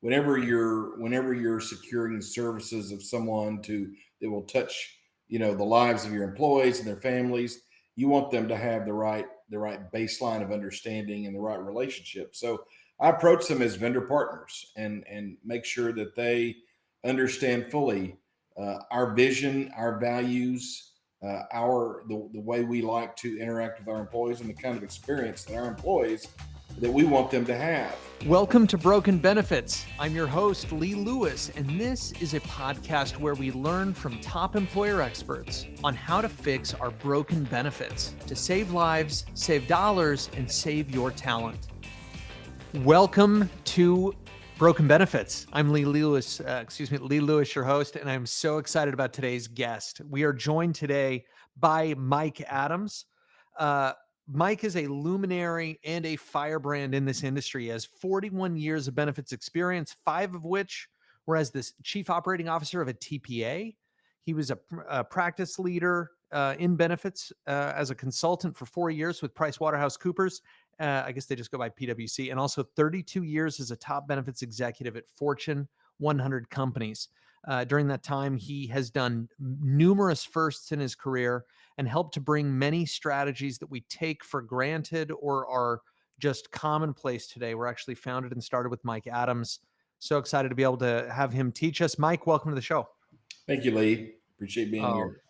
whenever you're securing the services of someone that will touch, the lives of your employees and their families, you want them to have the right baseline of understanding and the right relationship. So I approach them as vendor partners and make sure that they understand fully our vision, our values, the way we like to interact with our employees, and the kind of experience that our employees that we want them to have. Welcome to Broken Benefits. I'm your host, Lee Lewis, and this is a podcast where we learn from top employer experts on how to fix our broken benefits to save lives, save dollars, and save your talent. Welcome to Broken Benefits. I'm Lee Lewis, your host, and I'm so excited about today's guest. We are joined today by Mike Adams. Mike is a luminary and a firebrand in this industry. He has 41 years of benefits experience, 5 of which were as the chief operating officer of a TPA. He was a practice leader in benefits as a consultant for 4 years with PricewaterhouseCoopers. I guess they just go by PwC, and also 32 years as a top benefits executive at Fortune 100 companies. During that time, he has done numerous firsts in his career and helped to bring many strategies that we take for granted or are just commonplace today. We're actually founded and started with Mike Adams. So excited to be able to have him teach us. Mike, welcome to the show. Thank you, Lee. Appreciate being here.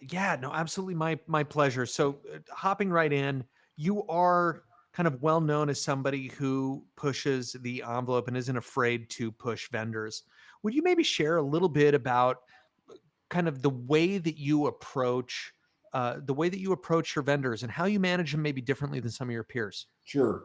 Yeah, no, absolutely. My pleasure. So hopping right in, you are kind of well known as somebody who pushes the envelope and isn't afraid to push vendors. Would you maybe share a little bit about kind of the way that you approach your vendors and how you manage them maybe differently than some of your peers? Sure.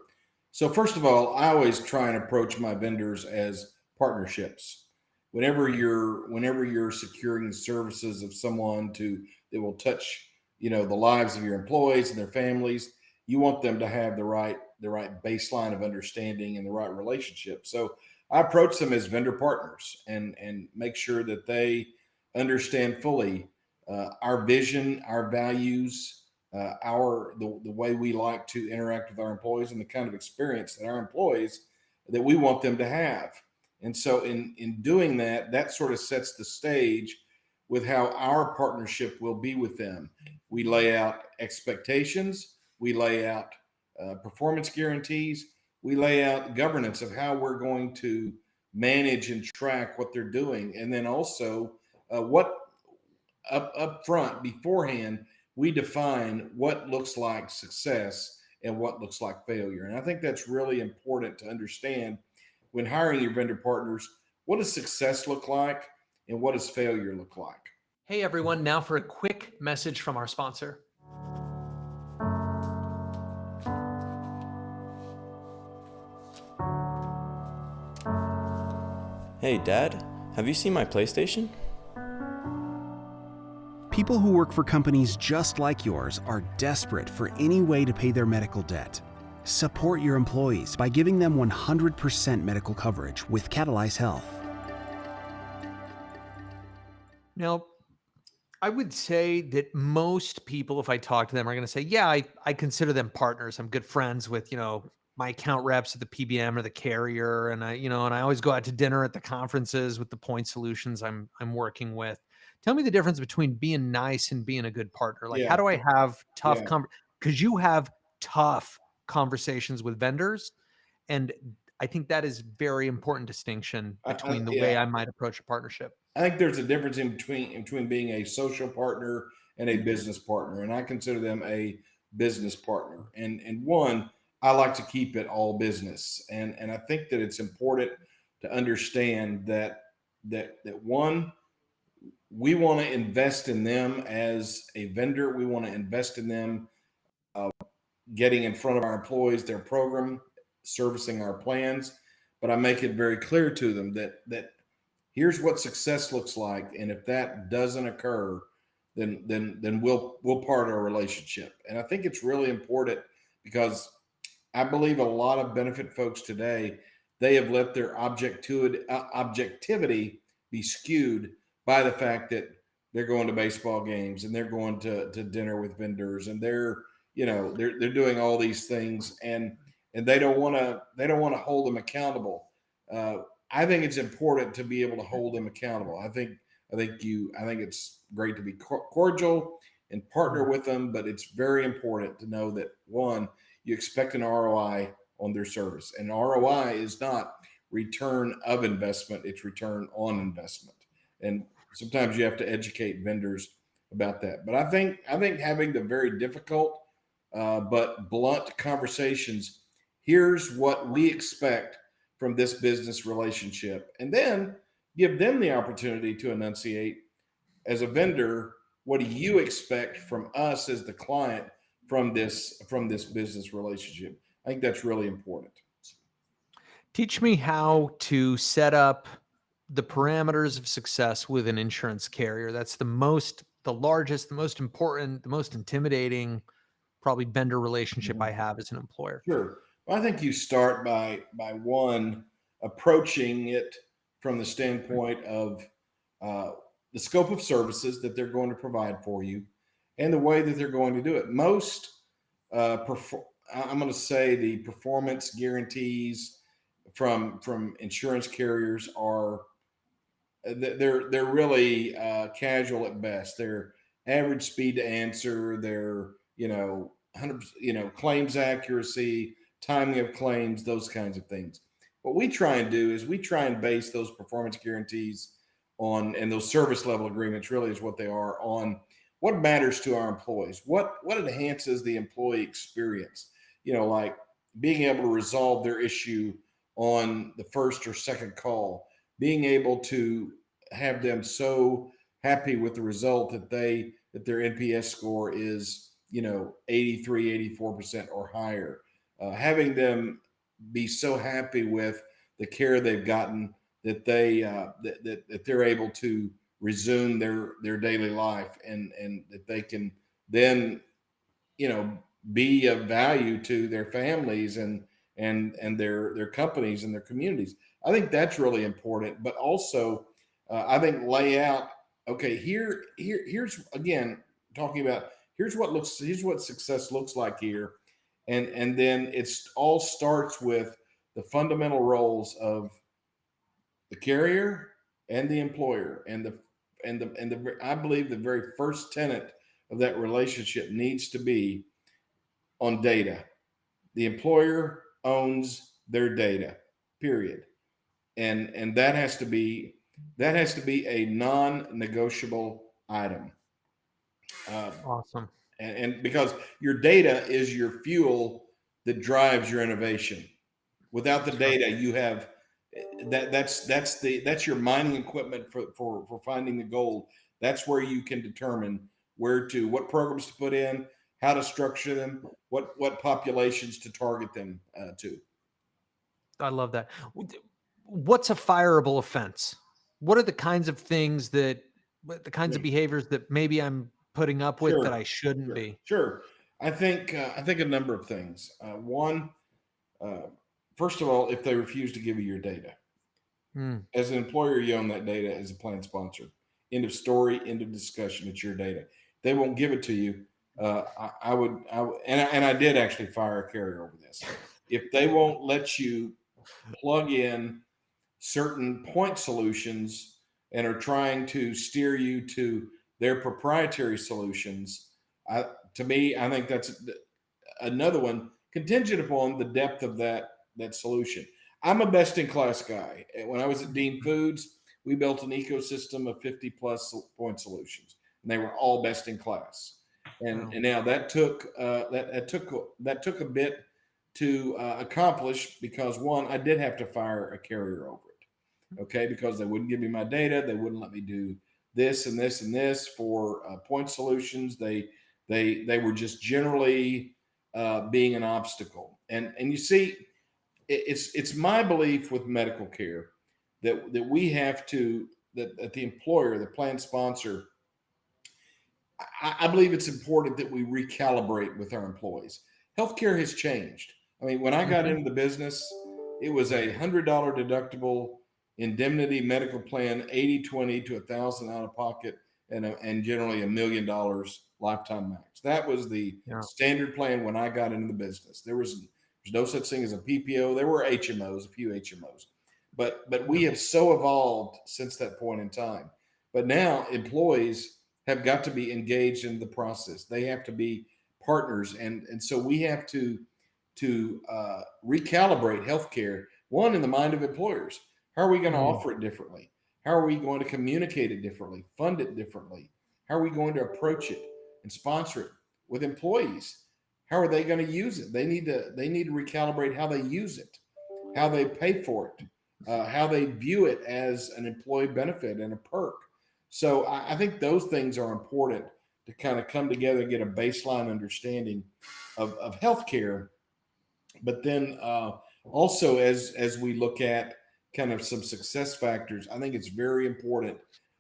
So first of all, I always try and approach my vendors as partnerships. Whenever you're securing the services of someone that will touch, the lives of your employees and their families, you want them to have the right baseline of understanding and the right relationship. So I approach them as vendor partners and make sure that they understand fully our vision, our values, the way we like to interact with our employees, and the kind of experience that our employees that we want them to have. And so in doing that sort of sets the stage with how our partnership will be with them. We lay out expectations, we lay out performance guarantees, we lay out governance of how we're going to manage and track what they're doing. And then also what up front beforehand, we define what looks like success and what looks like failure. And I think that's really important to understand when hiring your vendor partners. What does success look like and what does failure look like? Hey everyone, now for a quick message from our sponsor. Hey Dad, have you seen my PlayStation? People who work for companies just like yours are desperate for any way to pay their medical debt. Support your employees by giving them 100% medical coverage with Catalize Health. Now, I would say that most people, if I talk to them, are going to say, yeah, I consider them partners. I'm good friends with, my account reps at the PBM or the carrier. And I always go out to dinner at the conferences with the point solutions I'm working with. Tell me the difference between being nice and being a good partner. Like, how do I have tough because you have tough conversations with vendors. And I think that is very important distinction between the way I might approach a partnership. I think there's a difference in between being a social partner and a business partner. And I consider them a business partner. And one, I like to keep it all business. And I think that it's important to understand that one, we want to invest in them as a vendor. We want to invest in them getting in front of our employees, their program, servicing our plans. But I make it very clear to them that here's what success looks like. And if that doesn't occur, then we'll part our relationship. And I think it's really important because I believe a lot of benefit folks today, they have let their objectivity be skewed by the fact that they're going to baseball games and they're going to dinner with vendors and they're doing all these things and they don't want to hold them accountable. I think it's important to be able to hold them accountable. I think it's great to be cordial and partner Mm. with them, but it's very important to know that one, you expect an ROI on their service, and ROI is not return of investment; it's return on investment. And sometimes you have to educate vendors about that. But I think having the very difficult but blunt conversations. Here's what we expect from this business relationship, and then give them the opportunity to enunciate as a vendor, what do you expect from us as the client from this business relationship? I think that's really important. Teach me how to set up the parameters of success with an insurance carrier. That's the largest, the most important, the most intimidating, probably vendor relationship I Mhm. have as an employer. Sure. Well, I think you start by one approaching it from the standpoint of uh, the scope of services that they're going to provide for you, and the way that they're going to do it. Most, I'm going to say, the performance guarantees from insurance carriers are they're really casual at best. They're average speed to answer. They're 100 claims accuracy, timing of claims, those kinds of things. What we try and do is we try and base those performance guarantees on, and those service level agreements really is what they are, on what matters to our employees, what enhances the employee experience. Like being able to resolve their issue on the first or second call, being able to have them so happy with the result that their NPS score is 83, 84% or higher. Having them be so happy with the care they've gotten that that they're able to resume their daily life, and that they can then you know be of value to their families and their companies and their communities. I think that's really important, but also I think lay out, okay, here's again talking about here's what success looks like here, and then it's all starts with the fundamental roles of the carrier and the employer, I believe the very first tenet of that relationship needs to be on data. The employer owns their data, period. And that has to be a non-negotiable item. Uh, Awesome. and because your data is your fuel that drives your innovation. Without the That's right. data, you have that's your mining equipment for finding the gold. That's where you can determine what programs to put in, how to structure them, what populations to target them to. I love that. What's a fireable offense? What are the kinds of things the kinds of Great. behaviors that maybe I'm putting up with that I Sure, shouldn't sure, be? sure. I think a number of things. One, uh, first of all, if they refuse to give you your data, Mm. as an employer, you own that data as a plan sponsor. End of story. End of discussion. It's your data. They won't give it to you. And I did actually fire a carrier over this. If they won't let you plug in certain point solutions and are trying to steer you to their proprietary solutions, to me, I think that's another one contingent upon the depth of that solution. I'm a best in class guy. When I was at Dean Foods, we built an ecosystem of 50 plus point solutions, and they were all best in class. Wow. And now that took a bit to accomplish, because one, I did have to fire a carrier over it, okay, because they wouldn't give me my data, they wouldn't let me do this and this and this for point solutions. They were just generally being an obstacle. And you see, it's my belief with medical care that we have to that the employer, the plan sponsor, I believe it's important that we recalibrate with our employees. Healthcare has changed. I mean, when I got Mhm. into the business, it was $100 deductible indemnity medical plan, 80/20 to 1,000 out of pocket, and generally $1 million lifetime max. That was the Yeah. standard plan when I got into the business. There's no such thing as a PPO. There were HMOs, a few HMOs, but we have so evolved since that point in time. But now employees have got to be engaged in the process. They have to be partners, and so we have to recalibrate healthcare. One, in the mind of employers, how are we going to offer it differently? How are we going to communicate it differently? Fund it differently? How are we going to approach it and sponsor it with employees? How are they going to use it? They need to recalibrate how they use it, how they pay for it, how they view it as an employee benefit and a perk. So I think those things are important to kind of come together and get a baseline understanding of healthcare. But then also, as we look at kind of some success factors, I think it's very important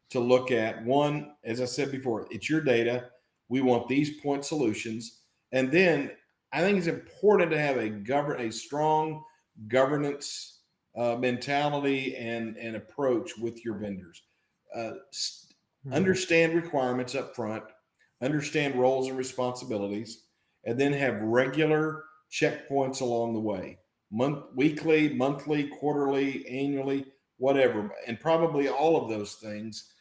to look at one, as I said before, it's your data. We want these point solutions. And then I think it's important to have a strong governance mentality and approach with your vendors. Understand requirements up front, understand roles and responsibilities, and then have regular checkpoints along the way, weekly, monthly, quarterly, annually, whatever, and probably all of those things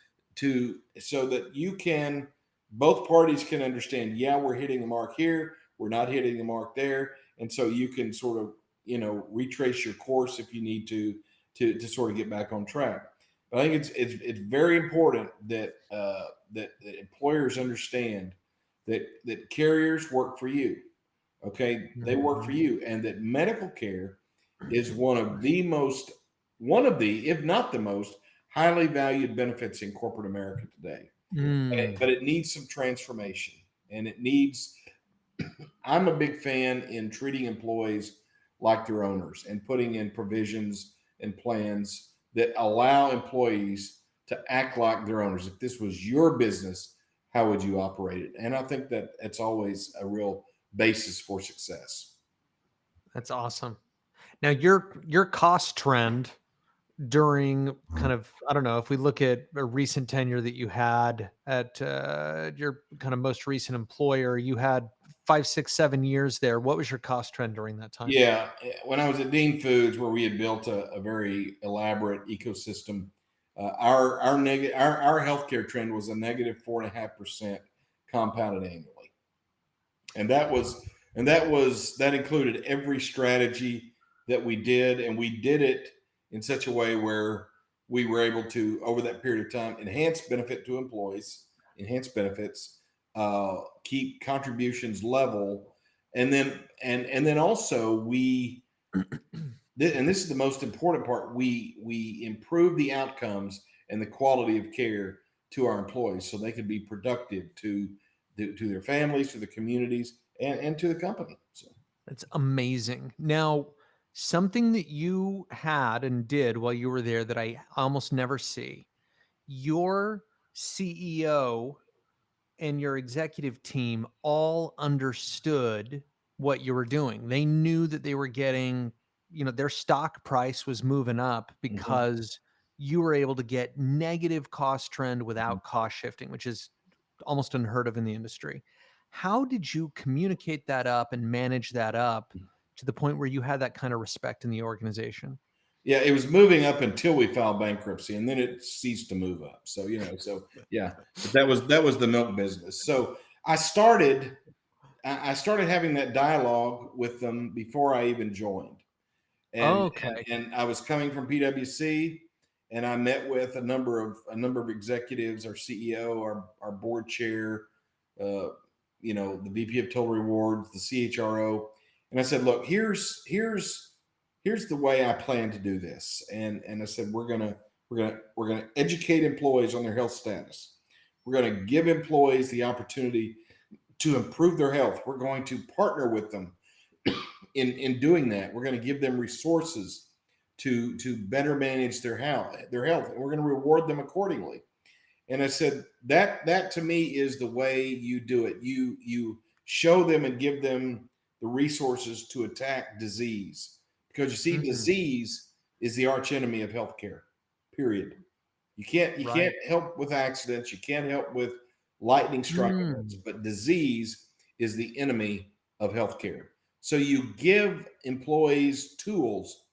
so that both parties can understand, yeah, we're hitting the mark here, we're not hitting the mark there. And so you can sort of, retrace your course if you need to sort of get back on track. But I think it's very important that employers understand that carriers work for you. Okay, they work for you, and that medical care is one of the, if not the most, highly valued benefits in corporate America today. But it needs some transformation, and I'm a big fan in treating employees like their owners and putting in provisions and plans that allow employees to act like their owners. If this was your business, how would you operate it? And I think that it's always a real basis for success. That's awesome. Now your cost trend during kind of, I don't know, if we look at a recent tenure that you had at your kind of most recent employer, you had 5, 6, 7 years there. What was your cost trend during that time? Yeah, when I was at Dean Foods, where we had built a very elaborate ecosystem, our healthcare trend was a negative 4.5% compounded annually, and that included every strategy that we did, and we did it in such a way where we were able to, over that period of time, enhance benefit to employees, enhance benefits, keep contributions level, and then also and this is the most important part, we improve the outcomes and the quality of care to our employees so they can be productive to their families, to the communities, and to the company. So that's amazing. Now, something that you had and did while you were there that I almost never see, your CEO and your executive team all understood what you were doing. They knew that they were getting, their stock price was moving up because you were able to get negative cost trend without cost shifting, which is almost unheard of in the industry. How did you communicate that up and manage that up to the point where you had that kind of respect in the organization? Yeah, it was moving up until we filed bankruptcy, and then it ceased to move up. So yeah, but that was the milk business. So I started having that dialogue with them before I even joined, and I was coming from PwC, and I met with a number of executives, our CEO, our board chair, the VP of Total Rewards, the CHRO, and I said, look, here's the way I plan to do this. And I said, we're gonna educate employees on their health status. We're gonna give employees the opportunity to improve their health. We're going to partner with them in doing that. We're going to give them resources to better manage their health, and we're going to reward them accordingly. And I said, that to me is the way you do it. You show them and give them the resources to attack disease. Because you see, disease is the arch enemy of healthcare, period. You can't help with accidents. You can't help with lightning strike events, but disease is the enemy of healthcare. So you give employees tools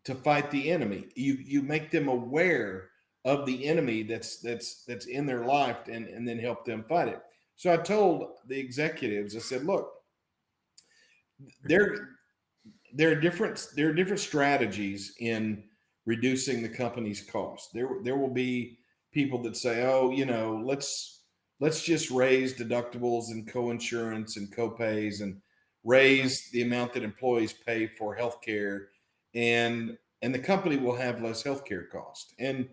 to fight the enemy. You make them aware of the enemy that's in their life, and then help them fight it. So I told the executives, I said, look, there there are different strategies in reducing the company's cost. There will be people that say, oh, let's just raise deductibles and co-insurance and co-pays and raise the amount that employees pay for healthcare, and the company will have less healthcare cost. And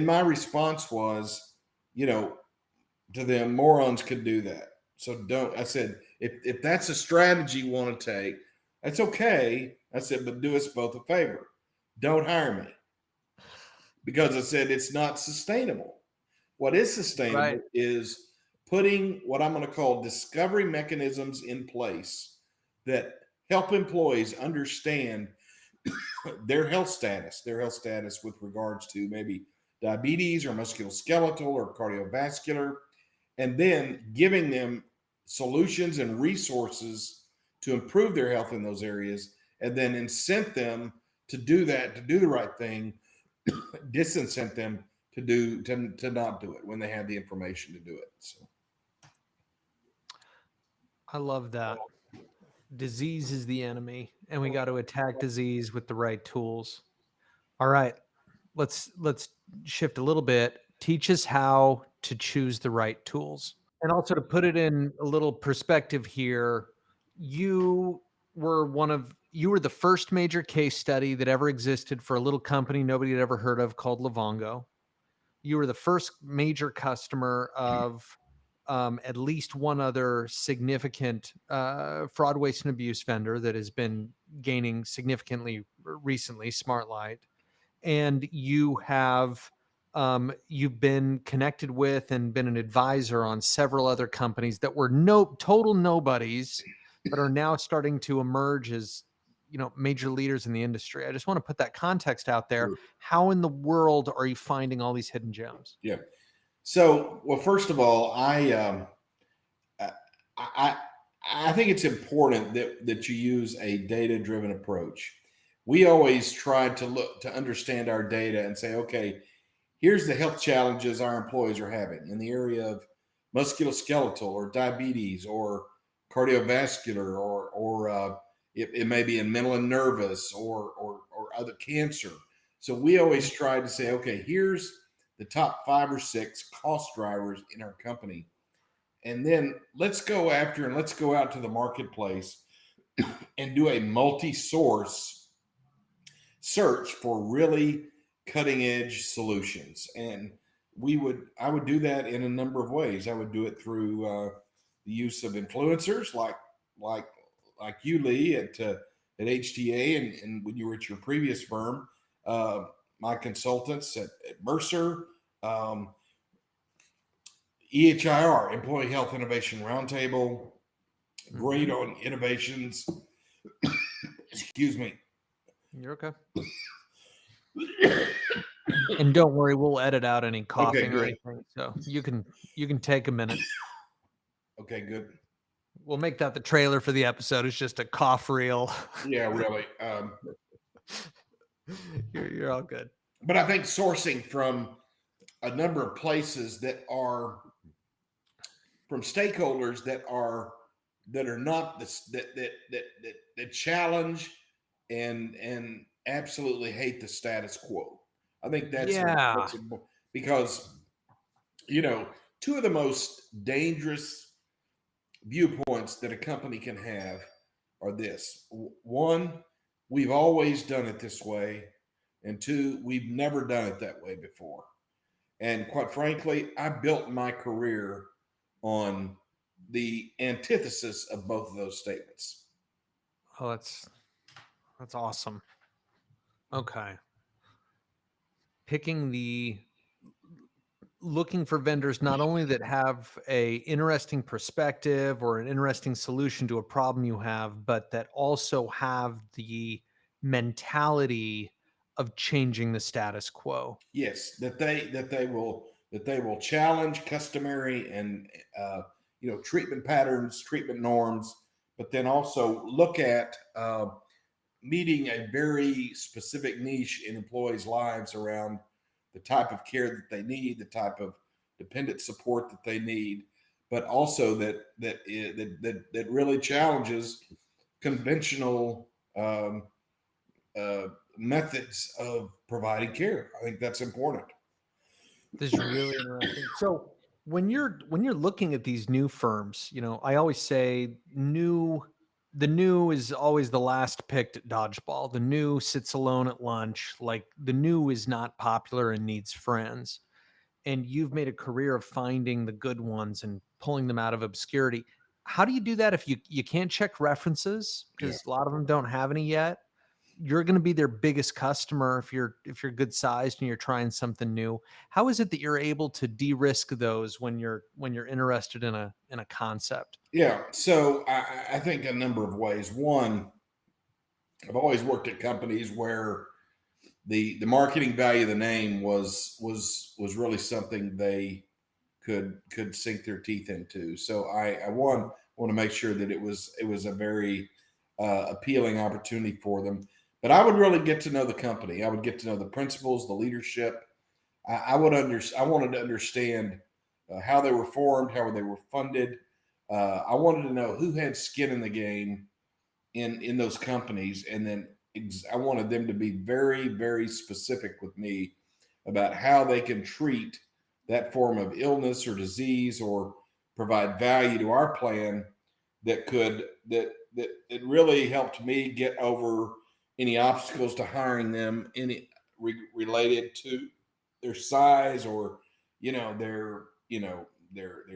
my response was, you know, to them, morons could do that. So don't. I said, if that's a strategy you want to take, that's okay. I said, but do us both a favor. Don't hire me, because I said it's not sustainable. What is sustainable Right. is putting what I'm going to call discovery mechanisms in place that help employees understand their health status with regards to maybe diabetes or musculoskeletal or cardiovascular, and then giving them solutions and resources to improve their health in those areas, and then incent them to do that, to do the right thing, disincent them to not do it when they have the information to do it. So I love that. Disease is the enemy, and we got to attack disease with the right tools. All right, let's shift a little bit. Teach us how to choose the right tools. And also, to put it in a little perspective here, you you were the first major case study that ever existed for a little company nobody had ever heard of called Livongo. You were the first major customer of at least one other significant fraud, waste, and abuse vendor that has been gaining significantly recently, SmartLight. And you've been connected with and been an advisor on several other companies that were total nobodies, but are now starting to emerge as major leaders in the industry. I just want to put that context out there. sure. How in the world are you finding all these hidden gems? Yeah. So, well, first of all, I I I think it's important that you use a data driven approach. We always try to look to understand our data and say, okay, here's the health challenges our employees are having in the area of musculoskeletal or diabetes or cardiovascular, or it may be in mental and nervous, or other cancer. So we always try to say, okay, here's the top 5 or 6 cost drivers in our company, and then let's go after and let's go out to the marketplace and do a multi-source search for really cutting edge solutions. And I would do that in a number of ways. I would do it through the use of influencers like like you, Lee, at HTA, and when you were at your previous firm, my consultants at Mercer, um, EHIR, Employee Health Innovation Roundtable, great on innovations. Excuse me. You're okay. And don't worry, we'll edit out any coughing or good. anything. So you can take a minute. Okay, good. We'll make that the trailer for the episode. It's just a cough reel. Yeah, really. You're all good. But I think sourcing from a number of places that are from stakeholders that are not this that challenge and absolutely hate the status quo. I think that's Yeah. because two of the most dangerous viewpoints that a company can have are this: one, we've always done it this way, and two, we've never done it that way before. And quite frankly, I built my career on the antithesis of both of those statements. Oh, that's awesome. Okay. Looking for vendors not only that have a interesting perspective or an interesting solution to a problem you have, but that also have the mentality of changing the status quo. Yes, that they will challenge customary and treatment patterns, treatment norms, but then also look at meeting a very specific niche in employees' lives around the type of care that they need, the type of dependent support that they need, but also that really challenges conventional methods of providing care. I think that's important. This is really interesting. So when you're looking at these new firms, I always say the new is always the last picked at dodgeball. The new sits alone at lunch. Like the new is not popular and needs friends. And you've made a career of finding the good ones and pulling them out of obscurity. How do you do that if you can't check references Yeah. because a lot of them don't have any yet? You're going to be their biggest customer if you're good sized and you're trying something new. How is it that you're able to de-risk those when you're interested in a concept? Yeah. So I think a number of ways. One, I've always worked at companies where the marketing value of the name was really something they could sink their teeth into. So I want to make sure that it was a very appealing opportunity for them. But I would really get to know the company. I would get to know the principals, the leadership. I wanted to understand how they were formed, how they were funded. I wanted to know who had skin in the game in those companies, and then I wanted them to be very, very specific with me about how they can treat that form of illness or disease or provide value to our plan that it really helped me get over any obstacles to hiring them, any related to their size or their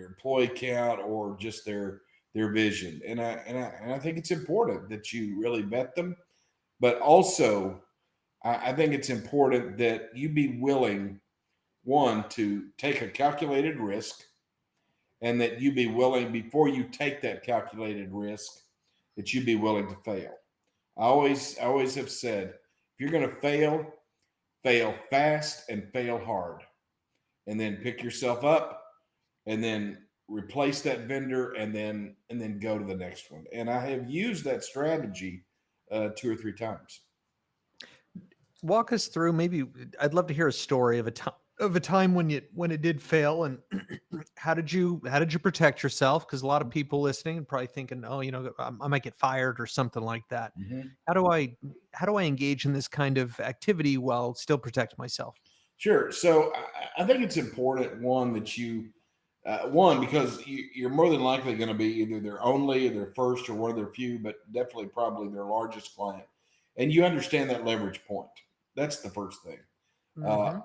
employee count or just their vision. And I think it's important that you really vet them, but also I think it's important that you be willing, one, to take a calculated risk, and that you be willing, before you take that calculated risk, that you be willing to fail. I always have said, if you're going to fail, fail fast and fail hard, and then pick yourself up, and then replace that vendor, and then go to the next one. And I have used that strategy two or three times. Walk us through, maybe I'd love to hear a story of a time when it did fail, and how did you protect yourself? Because a lot of people listening and probably thinking, oh, I might get fired or something like that. Mhm. How do I engage in this kind of activity while still protect myself? Sure. So I think it's important, one, that one, because you're more than likely going to be either their only or their first or one of their few, but definitely probably their largest client. And you understand that leverage point. That's the first thing. Hmm.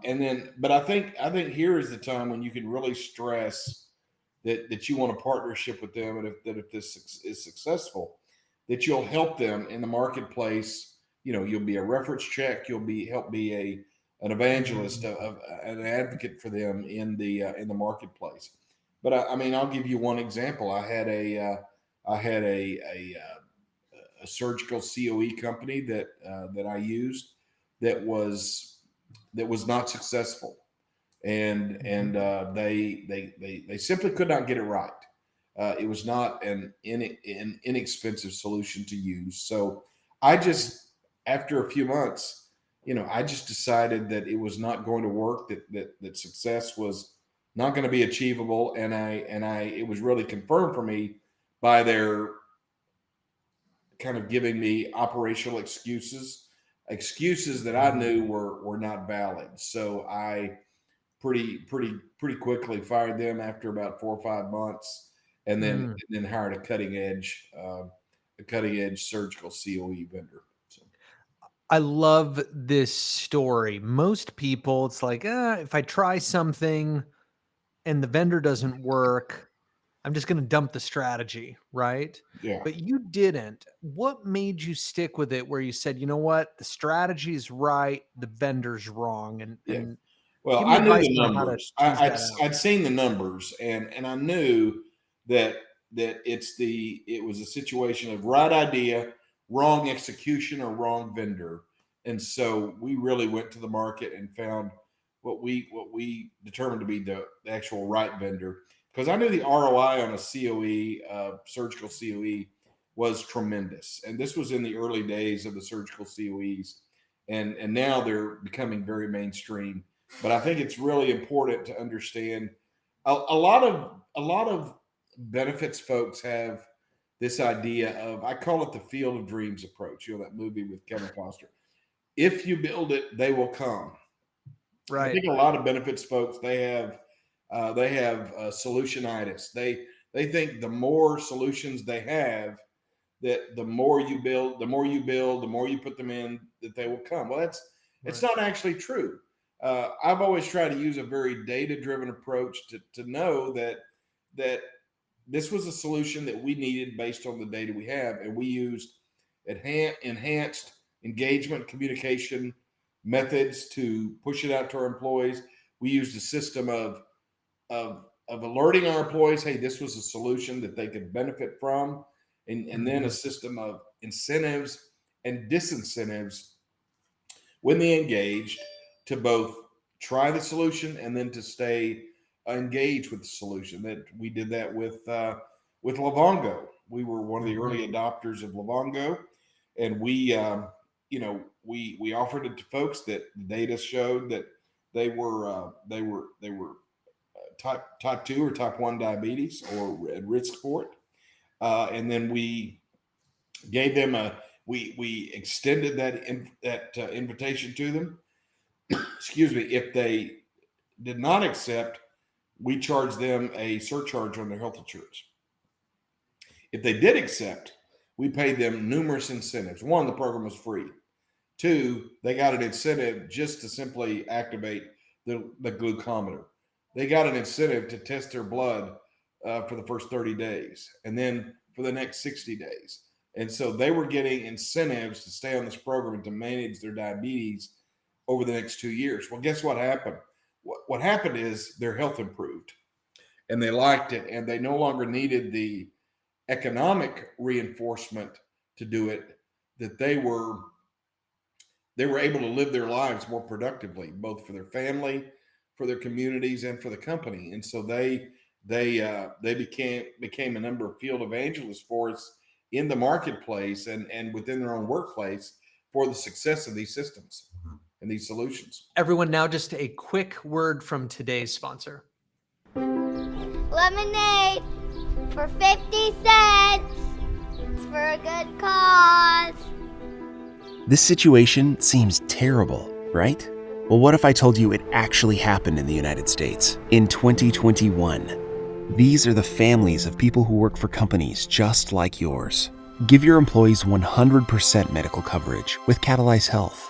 But I think here is the time when you can really stress that you want a partnership with them, and if this is successful, that you'll help them in the marketplace. You'll be a reference check. You'll help be an evangelist, of an advocate for them in the marketplace. But I mean, I'll give you one example. I had a surgical COE company that I used that was not successful, and they simply could not get it right. It was not an inexpensive solution to use. So I just, after a few months, I just decided that it was not going to work. That success was not going to be achievable, and it was really confirmed for me by their kind of giving me operational excuses that I knew were not valid. So I pretty quickly fired them after about 4 or 5 months, and then Mm. and then hired a cutting edge surgical COE vendor. So I love this story. Most people, it's like, if I try something and the vendor doesn't work, I'm just going to dump the strategy, right? yeah, But you didn't. What made you stick with it where you said, you know what, the strategy is right, the vendor's wrong, and yeah. and Well, give me I knew advice the on how to numbers. tease that out. I'd seen the numbers, and I knew that it was a situation of right idea, wrong execution, or wrong vendor. And so we really went to the market and found what we determined to be the actual right vendor, because I knew the ROI on a COE, surgical COE, was tremendous. And this was in the early days of the surgical COEs. And now they're becoming very mainstream. But I think it's really important to understand a lot of benefits folks have this idea of, I call it the field of dreams approach. You know, that movie with Kevin Costner. If you build it, they will come. I Right. think a lot of benefits folks, they have solutionitis. They think the more solutions they have, that the more you build, the more you put them in, that they will come. Well, it's Right. not actually true. I've always tried to use a very data-driven approach to know that this was a solution that we needed based on the data we have, and we used enhanced engagement communication methods to push it out to our employees. We used a system of alerting our employees, hey, this was a solution that they could benefit from, and then a system of incentives and disincentives when they engaged to both try the solution and then to stay engaged with the solution. That we did that with Livongo. We were one of the early adopters of Livongo, and we we offered it to folks that the data showed that they were type 2 or type 1 diabetes or at risk for it. And then we gave them we extended that invitation to them. Excuse me. If they did not accept, we charged them a surcharge on their health insurance. If they did accept, we paid them numerous incentives. One, the program was free. Two, they got an incentive just to simply activate the glucometer. They got an incentive to test their blood for the first 30 days and then for the next 60 days. And so they were getting incentives to stay on this program and to manage their diabetes over the next 2 years. Well, guess what happened? What happened is their health improved and they liked it, and they no longer needed the economic reinforcement to do it, that they were able to live their lives more productively, both for their family, for their communities, and for the company. And so they became a number of field evangelists for us in the marketplace and within their own workplace for the success of these systems and these solutions. Everyone, now just a quick word from today's sponsor. Lemonade for 50 cents. It's for a good cause. This situation seems terrible, right? Well, what if I told you it actually happened in the United States in 2021? These are the families of people who work for companies just like yours. Give your employees 100% medical coverage with Catalize Health.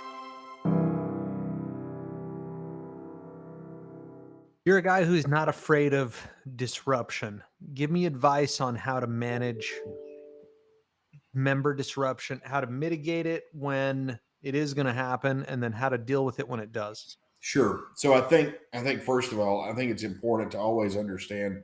You're a guy who's not afraid of disruption. Give me advice on how to manage member disruption, how to mitigate it when it is going to happen, and then how to deal with it when it does. Sure. So I think first of all, I think it's important to always understand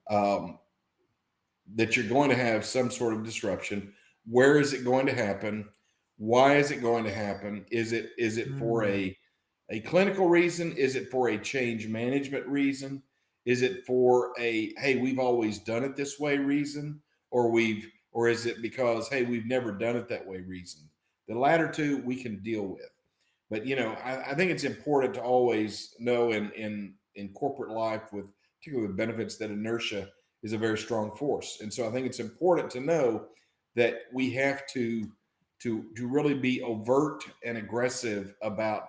that you're going to have some sort of disruption. Where is it going to happen? Why is it going to happen? Is it for a clinical reason? Is it for a change management reason? Is it for a, hey, we've always done it this way reason? Or is it because, hey, we've never done it that way reason? The latter two we can deal with. But I think it's important to always know in corporate life, particularly with benefits, that inertia is a very strong force. And so I think it's important to know that we have to really be overt and aggressive about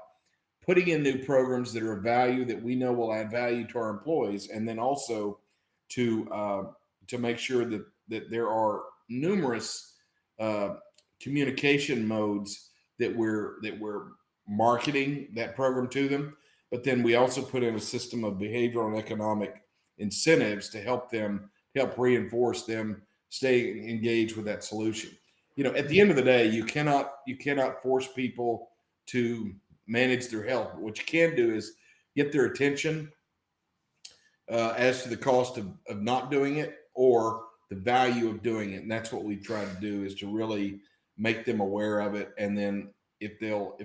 putting in new programs that are of value, that we know will add value to our employees, and then also to make sure that there are numerous communication modes that we're marketing that program to them. But then we also put in a system of behavioral and economic incentives to help reinforce them stay engaged with that solution. At the end of the day, you cannot force people to manage their health. What you can do is get their attention as to the cost of not doing it or the value of doing it. And that's what we try to do, is to really make them aware of it. And then if they'll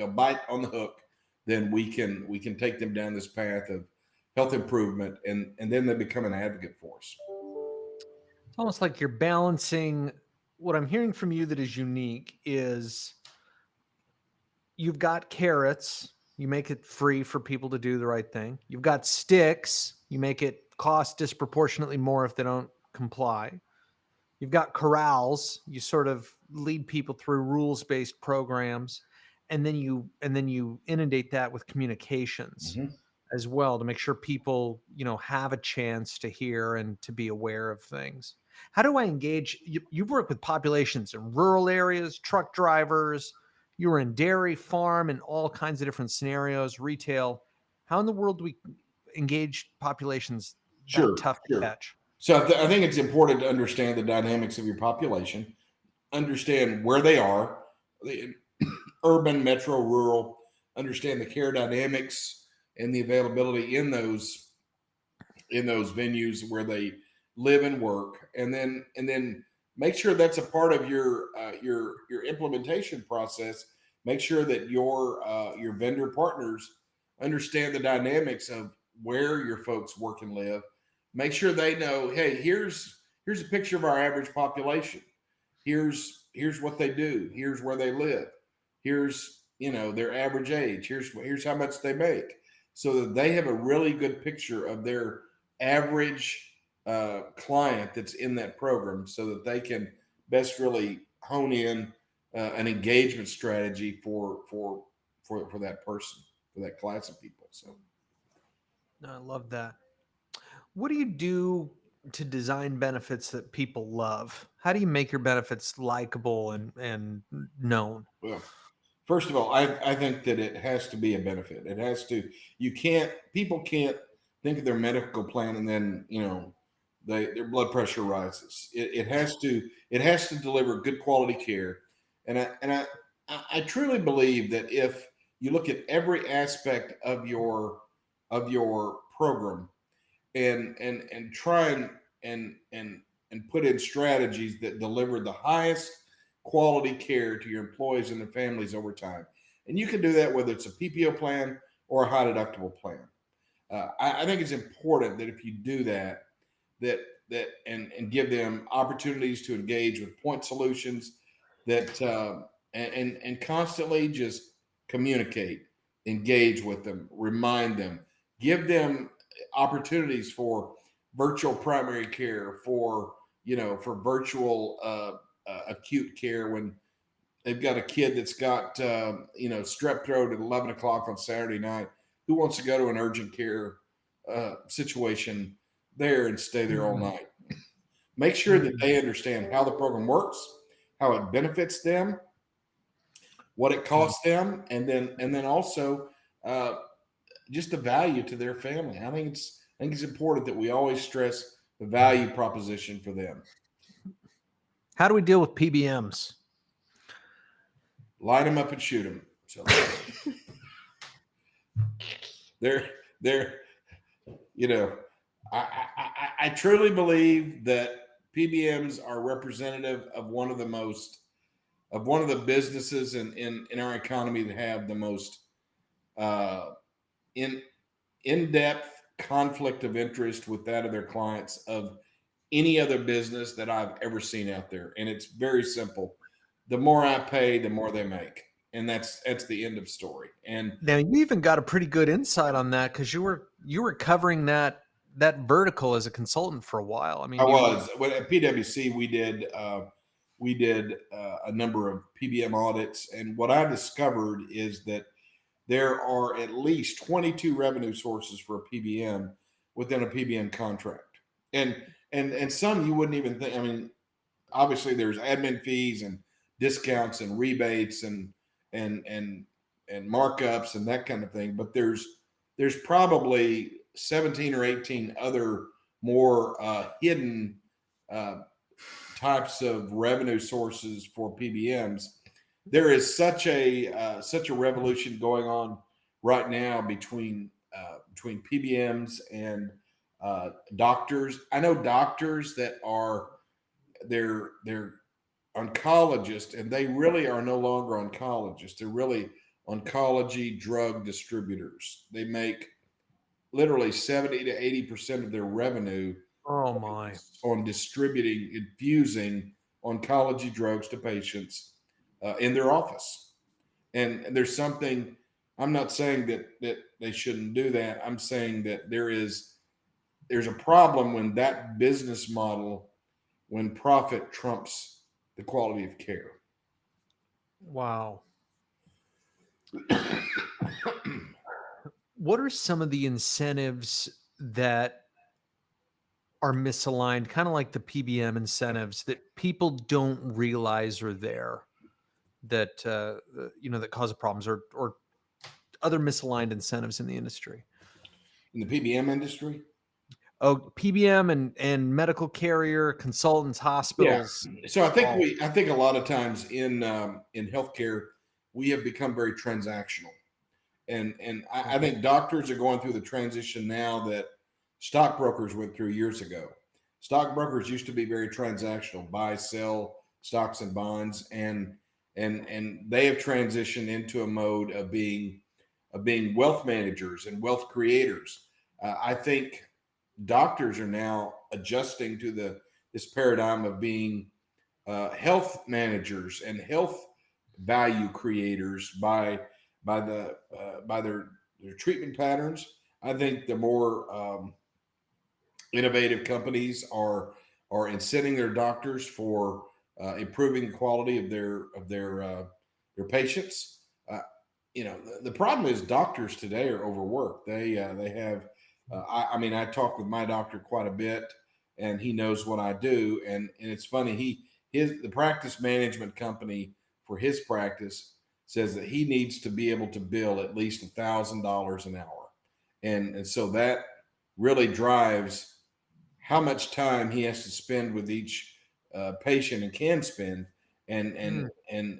bite on the hook, then we can take them down this path of health improvement, and then they become an advocate for us. It's almost like you're balancing what I'm hearing from you that is unique is you've got carrots, you make it free for people to do the right thing. You've got sticks, you make it cost disproportionately more if they don't comply. You've got corrals, you sort of lead people through rules-based programs, and then you inundate that with communications Mhm. as well to make sure people, have a chance to hear and to be aware of things. How do I engage? You've worked with populations in rural areas, truck drivers, you were in dairy farm and all kinds of different scenarios, retail. How in the world do we engage populations that Sure, tough to sure. catch? So I think it's important to understand the dynamics of your population, understand where they are, the urban, metro, rural, understand the care dynamics and the availability in those venues where they live and work, and then make sure that's a part of your implementation process. Make sure that your vendor partners understand the dynamics of where your folks work and live. Make sure they know, hey, here's a picture of our average population. Here's what they do. Here's where they live. Here's their average age. Here's how much they make, so that they have a really good picture of their average client that's in that program, so that they can best really hone in an engagement strategy for that person, for that class of people. So No, I love that. What do you do to design benefits that people love? How do you make your benefits likable and known? well, first of all, I think that it has to be a benefit. It has to. You can't. People can't think of their medical plan and then their blood pressure rises. It has to. It has to deliver good quality care, and I truly believe that if you look at every aspect of your program and try and put in strategies that deliver the highest quality care to your employees and their families over time. And you can do that whether it's a PPO plan or a high deductible plan. I think it's important that if you do that, and give them opportunities to engage with point solutions, that and constantly just communicate, engage with them, remind them, give them opportunities for virtual primary care, for virtual acute care when they've got a kid that's got strep throat at 11 o'clock on Saturday night. Who wants to go to an urgent care situation there and stay there all Mhm. night? Make sure that they understand how the program works, how it benefits them, what it Mhm. costs them, and then also uh, just the value to their family. I think it's important that we always stress the value proposition for them. How do we deal with PBMs? Line them up and shoot them. So they're they're you know I truly believe that PBMs are representative of one of the businesses in our economy that have the most uh, in in-depth conflict of interest with that of their clients of any other business that I've ever seen out there. And it's very simple. The more I pay, the more they make. And that's the end of story. And Now you even got a pretty good insight on that because you were covering that vertical as a consultant for a while. I I mean, you was at PwC. We did a number of PBM audits, and what I discovered is that there are at least 22 revenue sources for a PBM within a PBM contract, and some you wouldn't even think. I mean, obviously there's admin fees and discounts and rebates and and and markups and that kind of thing, but there's probably 17 or 18 other more hidden uh, types of revenue sources for PBMs. There is such a revolution going on right now between PBMs and doctors. I know doctors that are they're oncologists, and they really are no longer oncologists. They're really oncology drug distributors. They make literally 70 to 80% of their revenue oh my. on distributing, infusing oncology drugs to patients in their office. And there's something, I'm not saying that they shouldn't do that. I'm saying that there's a problem when that business model, when profit trumps the quality of care. Wow. What are some of the incentives that are misaligned, kind of like the PBM incentives that people don't realize are there, that that cause problems, or other misaligned incentives in the industry? In the PBM industry? Oh, PBM and medical carrier, consultants, Yeah. hospitals. So all- I think a lot of times in healthcare, we have become very transactional. And I think doctors are going through the transition now that stockbrokers went through years ago. Stockbrokers used to be very transactional, buy, sell stocks and bonds, and they have transitioned into a mode of being wealth managers and wealth creators. I think doctors are now adjusting to this paradigm of being health managers and health value creators by their treatment patterns. I think the more innovative companies are incenting their doctors for improving the quality of their patients. The problem is doctors today are overworked. They have. I mean, I talk with my doctor quite a bit, and he knows what I do. And it's funny. The practice management company for his practice says that he needs to be able to bill at least $1,000 an hour, and so that really drives how much time he has to spend with each patient and can spend, and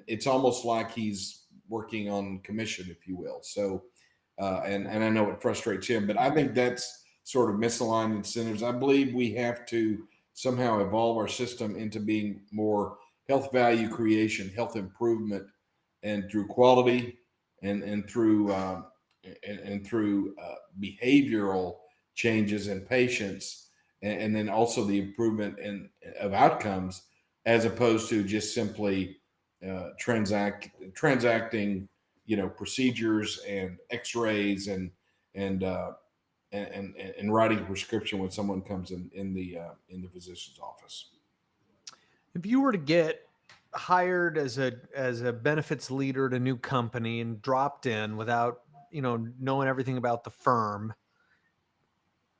it's almost like he's working on commission, if you will. So, and I know it frustrates him, but I think that's sort of misaligned incentives. I believe we have to somehow evolve our system into being more health value creation, health improvement, and through quality and through behavioral changes in patients, and then also the improvement of outcomes, as opposed to just simply transacting, procedures and X-rays and writing a prescription when someone comes in the physician's office. If you were to get hired as a benefits leader at a new company and dropped in without knowing everything about the firm,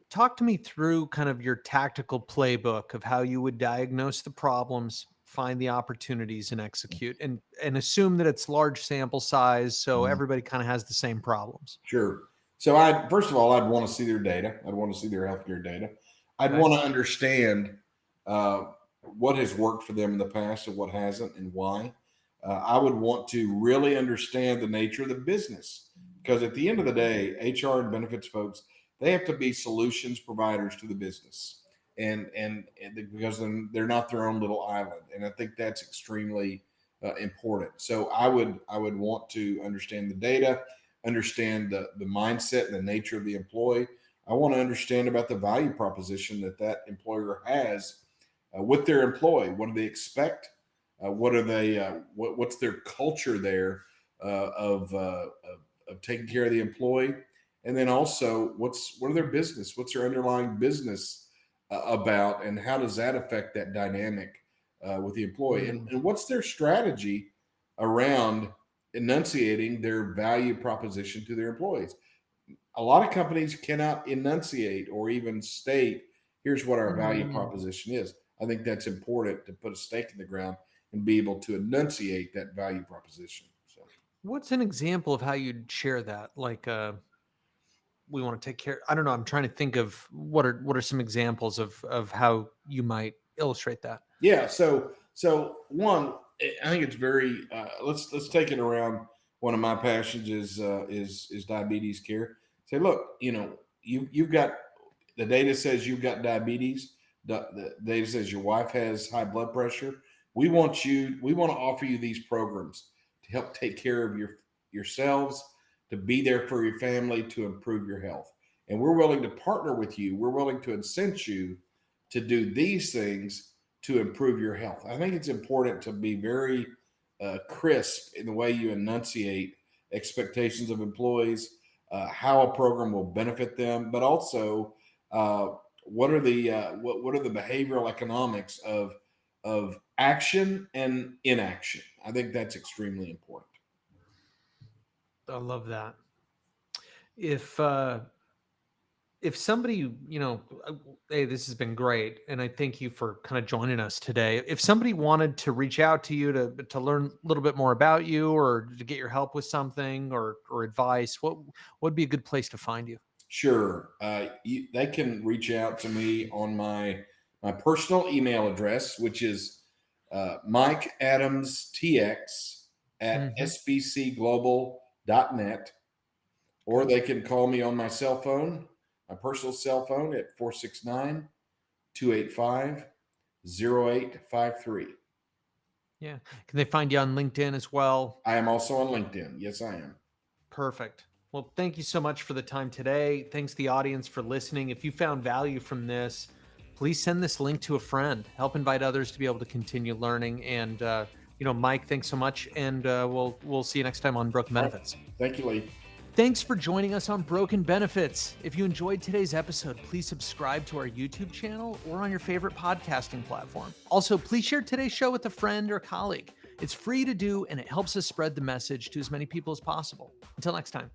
talk to me through kind of your tactical playbook of how you would diagnose the problems, find the opportunities, and execute, and assume that it's large sample size, so everybody kind of has the same problems. Sure. So first of all, I'd want to see their data. I'd want to see their healthcare data. I'd Okay. want to understand what has worked for them in the past and what hasn't, and why. I would want to really understand the nature of the business, because at the end of the day, HR and benefits folks, they have to be solutions providers to the business, and because they're not their own little island, and I think that's extremely important. So I would want to understand the data, understand the mindset and the nature of the employee. I want to understand about the value proposition that employer has with their employee. What do they expect? What are they? What's their culture there of taking care of the employee? And then also, what are their business? What's their underlying business about, and how does that affect that dynamic with the employee? And what's their strategy around enunciating their value proposition to their employees? A lot of companies cannot enunciate or even state, here's what our value proposition is. I think that's important, to put a stake in the ground and be able to enunciate that value proposition. So, What's an example of how you'd share that? Like, we want to take care. I don't know. I'm trying to think of what are some examples of how you might illustrate that. yeah. So one, I think it's very. Let's take it around. One of my passions is diabetes care. Say, look, you've got, the data says you've got diabetes. The data says your wife has high blood pressure. We want to offer you these programs to help take care of yourselves, to be there for your family, to improve your health. And we're willing to partner with you. We're willing to incent you to do these things to improve your health. I think it's important to be very crisp in the way you enunciate expectations of employees, how a program will benefit them, but also what are the what are the behavioral economics of action and inaction. I think that's extremely important. I love that. If somebody, hey, this has been great, and I thank you for kind of joining us today. If somebody wanted to reach out to you to learn a little bit more about you, or to get your help with something, or advice, what would be a good place to find you? Sure, they can reach out to me on my personal email address, which is Mike Adams TX at Mhm. sbcglobal.net, or they can call me on my cell phone, my personal cell phone at 469-285-0853. Yeah. Can they find you on LinkedIn as well? I am also on LinkedIn. Yes, I am. Perfect. Well, thank you so much for the time today. Thanks the audience for listening. If you found value from this, please send this link to a friend. Help invite others to be able to continue learning. And Mike, thanks so much. And we'll see you next time on Broken All right. Benefits. Thank you, Lee. Thanks for joining us on Broken Benefits. If you enjoyed today's episode, please subscribe to our YouTube channel or on your favorite podcasting platform. Also, please share today's show with a friend or colleague. It's free to do, and it helps us spread the message to as many people as possible. Until next time.